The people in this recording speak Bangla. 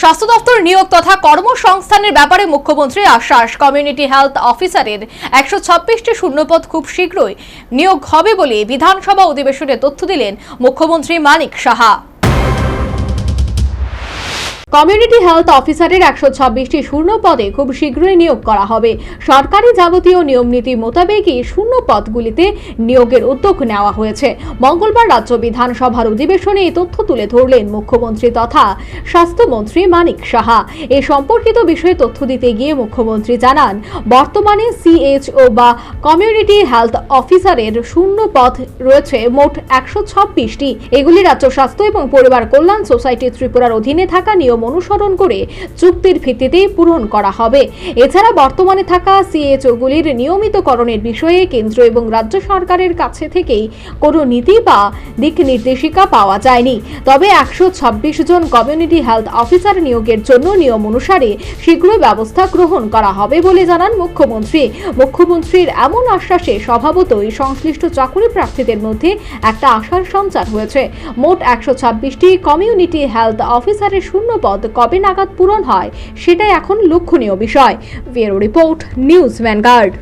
স্বাস্থ্য দপ্তর নিয়োগ তথা কর্মসংস্থানের ব্যাপারে মুখ্যমন্ত্রীর আশ্বাস। কমিউনিটি হেলথ অফিসারের 126টি শূন্যপদ খুব শীঘ্রই নিয়োগ হবে বলে বিধানসভা অধিবেশনে তথ্য দিলেন মুখ্যমন্ত্রী মানিক সাহা। কমিউনিটি হেলথ অফিসারের 126টি শূন্য পদে খুব শীঘ্রই নিয়োগ করা হবে। সরকারি যাবতীয় নিয়মনীতি মোতাবেকই শূন্য পদগুলিতে নিয়োগের উদ্যোগ নেওয়া হয়েছে। মঙ্গলবার রাজ্য বিধানসভার অধিবেশনে এই তথ্য তুলে ধরলেন মুখ্যমন্ত্রী তথা স্বাস্থ্যমন্ত্রী মানিক সাহা। এ সম্পর্কিত বিষয়ে তথ্য দিতে গিয়ে মুখ্যমন্ত্রী জানান, বর্তমানে সিএইচও বা কমিউনিটি হেলথ অফিসারের শূন্য পদ রয়েছে মোট 126টি। এগুলি রাজ্য স্বাস্থ্য এবং পরিবার কল্যাণ সোসাইটি ত্রিপুরার অধীনে থাকা নিয়ম অনুসরণ করে চুক্তির ভিত্তিতে পূরণ করা হবে। এছাড়া বর্তমানে থাকা সিএইচওগুলির নিয়মিতকরণের বিষয়ে কেন্দ্র এবং রাজ্য সরকারের কাছে থেকেই কোনো নীতি বা দিক নির্দেশিকা পাওয়া যায়নি। তবে 126 জন কমিউনিটি হেলথ অফিসার নিয়োগের জন্য নিয়ম অনুসারে শীঘ্রই ব্যবস্থা গ্রহণ করা হবে বলে জানান মুখ্যমন্ত্রী। মুখ্যমন্ত্রীর এমন আশ্বাসে স্বভাবতই সংশ্লিষ্ট চাকরি প্রার্থীদের মধ্যে একটা আশার সঞ্চার হয়েছে। মোট 126টি কমিউনিটি হেলথ অফিসারের শূন্য পদ কবে নাগাদ পূরণ হয় সেটাই এখন লক্ষণীয় বিষয়। Bureau report, news vanguard.